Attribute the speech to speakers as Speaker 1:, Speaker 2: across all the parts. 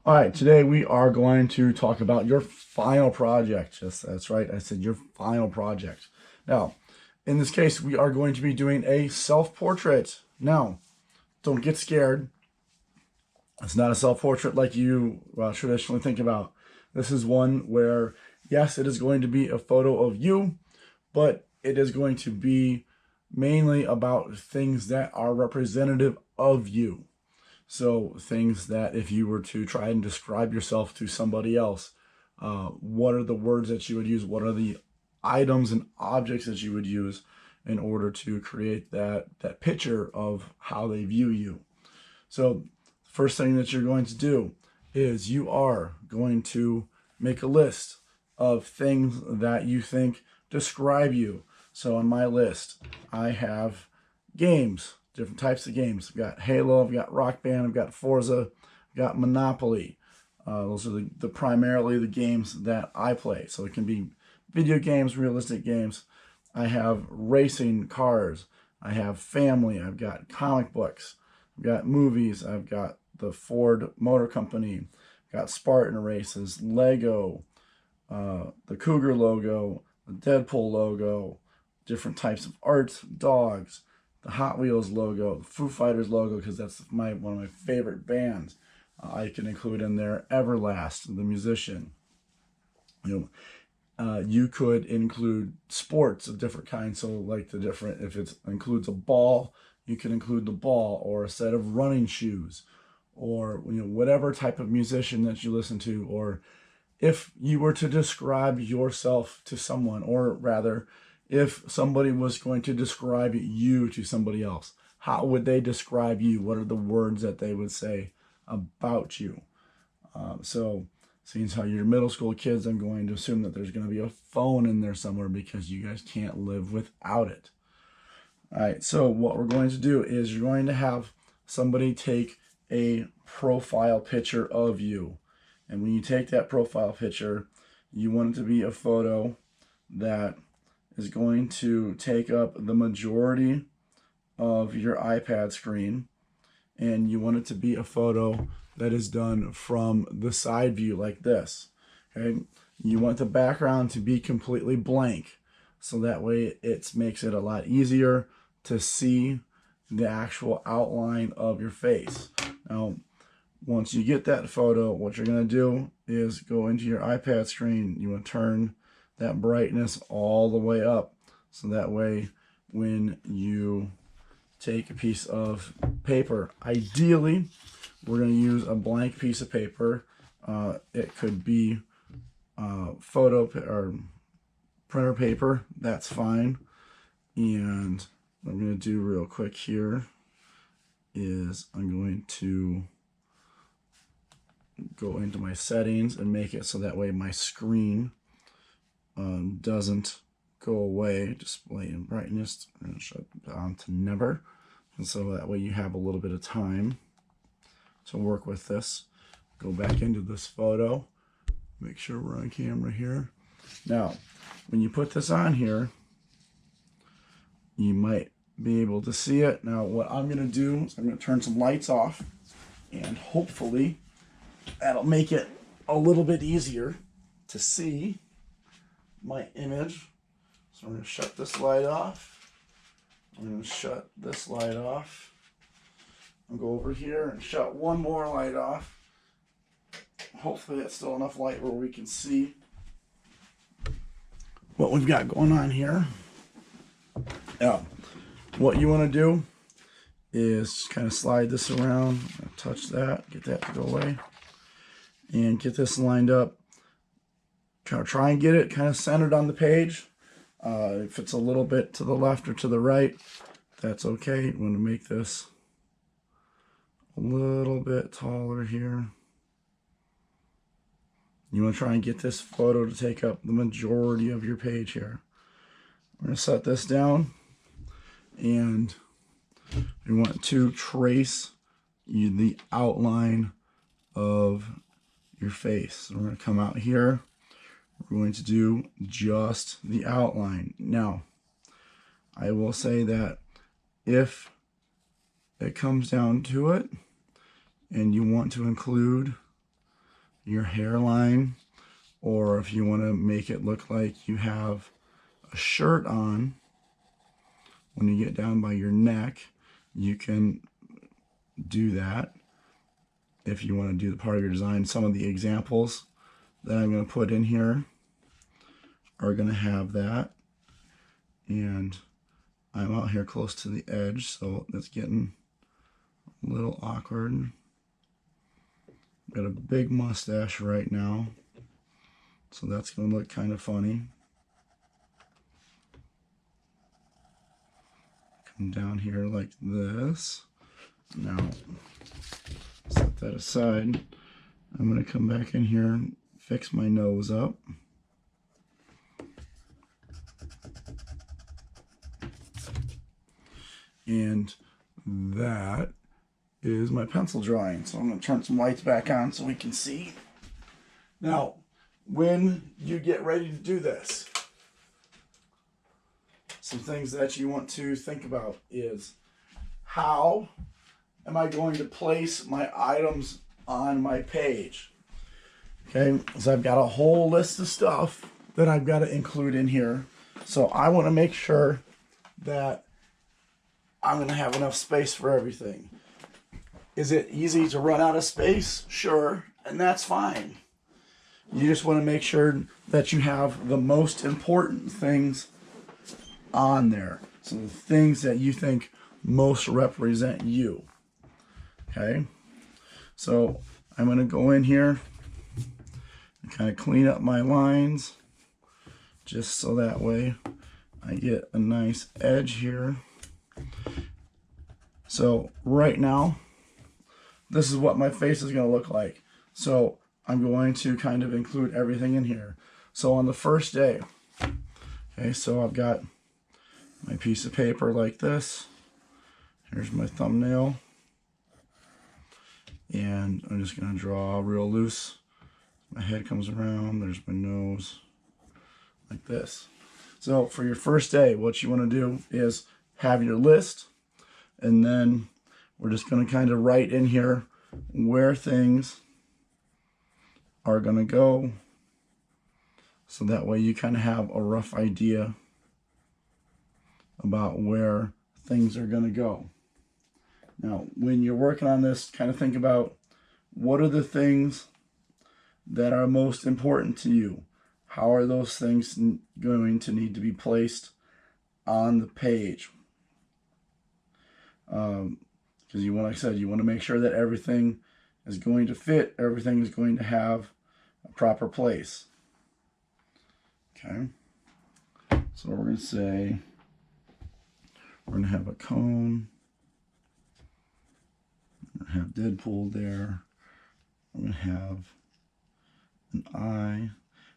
Speaker 1: All right, today we are going to talk about your final project. Yes, that's right. I said your final project. Now, in this case, we are going to be doing a self-portrait. Now, don't get scared. It's not a self-portrait like you traditionally think about. This is one where, yes, it is going to be a photo of you, but it is going to be mainly about things that are representative of you. So things that if you were to try and describe yourself to somebody else, what are the words that you would use? What are the items and objects that you would use in order to create that picture of how they view you? So first thing that you're going to do is you are going to make a list of things that you think describe you. So on my list, I have games, different types of games. I've got Halo, I've got Rock Band, I've got Forza, I've got Monopoly. Those are the primarily the games that I play. So it can be video games, realistic games. I have racing cars. I have family. I've got comic books. I've got movies. I've got the Ford Motor Company. I've got Spartan races, Lego, the Cougar logo, the Deadpool logo, different types of art, dogs, the Hot Wheels logo, the Foo Fighters logo, because that's one of my favorite bands. I can include in there Everlast, the musician. You could include sports of different kinds. So like if it includes a ball, you can include the ball, or a set of running shoes, or whatever type of musician that you listen to, or if you were to describe yourself to someone, or rather, if somebody was going to describe you to somebody else, how would they describe you? What are the words that they would say about you? So, seeing how you're middle school kids, I'm going to assume that there's going to be a phone in there somewhere because you guys can't live without it. All right, so what we're going to do is you're going to have somebody take a profile picture of you. And when you take that profile picture, you want it to be a photo that is going to take up the majority of your iPad screen. And you want it to be a photo that is done from the side view like this. Okay? You want the background to be completely blank. So that way it makes it a lot easier to see the actual outline of your face. Now, once you get that photo, what you're going to do is go into your iPad screen. You want to turn that brightness all the way up. So that way when you take a piece of paper, ideally, we're going to use a blank piece of paper. It could be photo or printer paper. That's fine. And what I'm going to do real quick here is I'm going to go into my settings and make it so that way my screen doesn't go away. Display and brightness, I'm going to shut it down to never. And so that way you have a little bit of time to work with this. Go back into this photo. Make sure we're on camera here. Now, when you put this on here, you might be able to see it. Now, what I'm going to do is I'm going to turn some lights off, and hopefully that'll make it a little bit easier to see my image. So I'm going to shut this light off. I'm going to shut this light off. I'll go over here and shut one more light off. Hopefully that's still enough light where we can see what we've got going on here. Now, what you want to do is kind of slide this around, touch that, get that to go away, and get this lined up. Try and get it kind of centered on the page. If it's a little bit to the left or to the right, that's okay. You want to make this a little bit taller here. You want to try and get this photo to take up the majority of your page here. We're going to set this down, and we want to trace the outline of your face. So we're going to come out here. We're going to do just the outline. Now, I will say that if it comes down to it and you want to include your hairline, or if you want to make it look like you have a shirt on, when you get down by your neck, you can do that if you want to do the part of your design. Some of the examples that I'm going to put in here are going to have that. And I'm out here close to the edge, so it's getting a little awkward. Got a big mustache right now, so that's going to look kind of funny. Come down here like this. Now, set that aside. I'm going to come back in here and fix my nose up. And that is my pencil drawing. So I'm going to turn some lights back on so we can see. Now, when you get ready to do this, some things that you want to think about is, how am I going to place my items on my page? Okay, so I've got a whole list of stuff that I've got to include in here. So I want to make sure that I'm going to have enough space for everything. Is it easy to run out of space? Sure, and that's fine. You just want to make sure that you have the most important things on there. So the things that you think most represent you. Okay, so I'm going to go in here and kind of clean up my lines, just so that way I get a nice edge here. So right now, this is what my face is going to look like. So I'm going to kind of include everything in here. So on the first day, okay, so I've got my piece of paper like this. Here's my thumbnail. And I'm just going to draw real loose. My head comes around, there's my nose, like this. So for your first day, what you want to do is have your list, and then we're just going to kind of write in here where things are going to go, so that way you kind of have a rough idea about where things are going to go. Now, when you're working on this, kind of think about, what are the things that are most important to you? How are those things going to need to be placed on the page? Because you want, like I said, you want to make sure that everything is going to fit, everything is going to have a proper place. Okay, so we're going to say, we're going to have a cone, we're going to have Deadpool there, we're going to have an eye.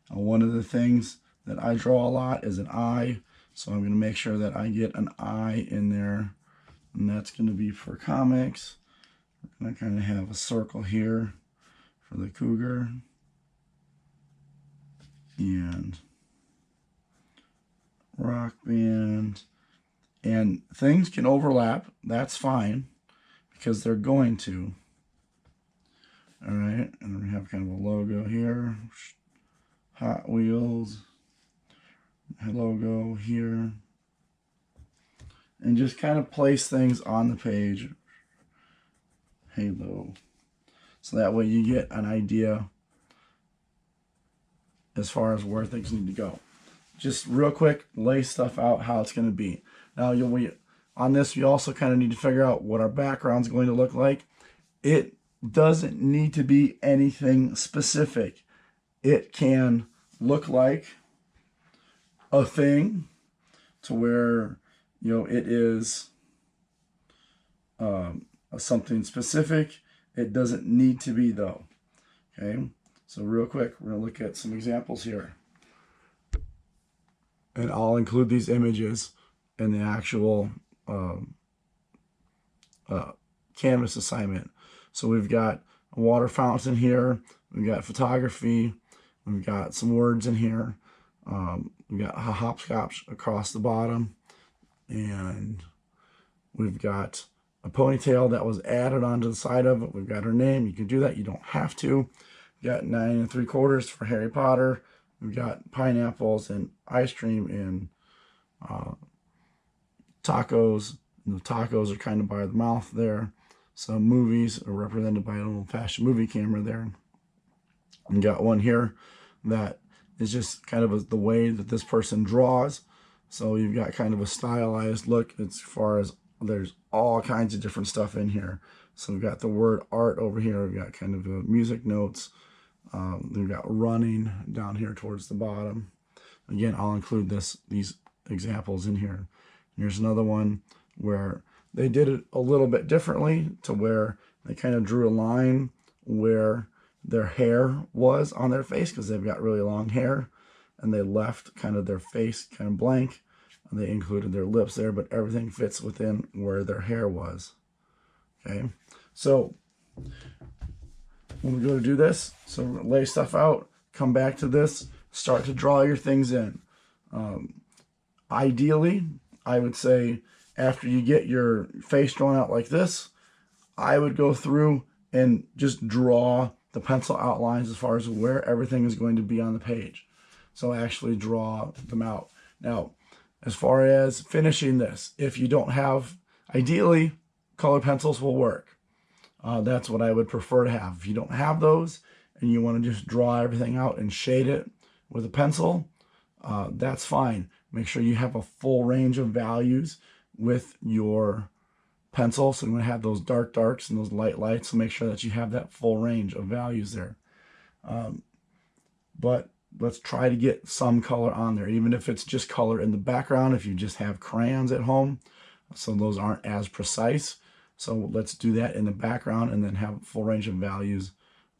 Speaker 1: Now, one of the things that I draw a lot is an eye, so I'm going to make sure that I get an eye in there, and that's going to be for comics. We're going to kind of have a circle here for the cougar, and rock band, and things can overlap. That's fine, because they're going to. All right, and we have kind of a logo here, Hot Wheels logo here, and just kind of place things on the page. Halo, so that way you get an idea as far as where things need to go. Just real quick, lay stuff out how it's going to be. Now, on this, we also kind of need to figure out what our background's going to look like. It doesn't need to be anything specific. It can look like a thing to where, it is something specific. It doesn't need to be, though. Okay, so real quick, we're going to look at some examples here. And I'll include these images in the actual Canvas assignment. So we've got a water fountain here, we've got photography, we've got some words in here, we've got a hopscotch across the bottom, and we've got a ponytail that was added onto the side of it. We've got her name. You can do that, you don't have to. We've got 9 3/4 for Harry Potter. We've got pineapples and ice cream and tacos. And the tacos are kind of by the mouth there. Some movies are represented by an old-fashioned movie camera there. And got one here that is just kind of the way that this person draws. So you've got kind of a stylized look as far as there's all kinds of different stuff in here. So we've got the word art over here. We've got kind of music notes. We've got running down here towards the bottom. Again, I'll include these examples in here. Here's another one where they did it a little bit differently, to where they kind of drew a line where their hair was on their face, because they've got really long hair, and they left kind of their face kind of blank, and they included their lips there, but everything fits within where their hair was. Okay, so when we go to do this, so we're gonna lay stuff out, come back to this, start to draw your things in. Ideally, I would say after you get your face drawn out like this, I would go through and just draw the pencil outlines as far as where everything is going to be on the page. So actually draw them out. Now, as far as finishing this, if you don't have, ideally, colored pencils will work. That's what I would prefer to have. If you don't have those and you want to just draw everything out and shade it with a pencil, that's fine. Make sure you have a full range of values with your pencil. So you want to have those dark darks and those light lights. So make sure that you have that full range of values there. But let's try to get some color on there, even if it's just color in the background, if you just have crayons at home. So those aren't as precise. So let's do that in the background and then have a full range of values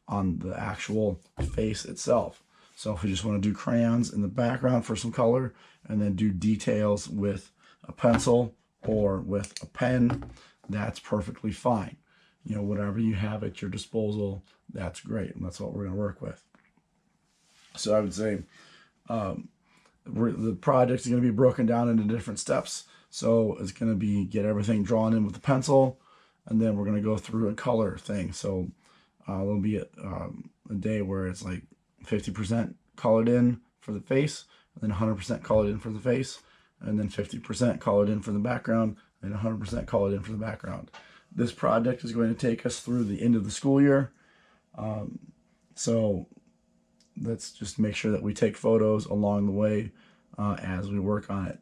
Speaker 1: on the actual face itself. So if we just want to do crayons in the background for some color, and then do details with a pencil or with a pen, that's perfectly fine. You know, whatever you have at your disposal, that's great. And that's what we're going to work with. So I would say the project is going to be broken down into different steps. So it's going to be get everything drawn in with the pencil, and then we're going to go through a color thing. So there'll be a day where it's like 50% colored in for the face, and then 100% colored in for the face, and then 50% colored in for the background, and 100% colored in for the background. This project is going to take us through the end of the school year. So let's just make sure that we take photos along the way as we work on it.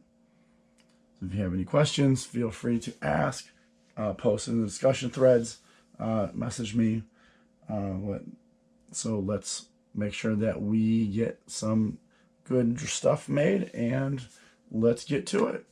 Speaker 1: So if you have any questions, feel free to ask, post in the discussion threads, message me. So let's make sure that we get some good stuff made, and let's get to it.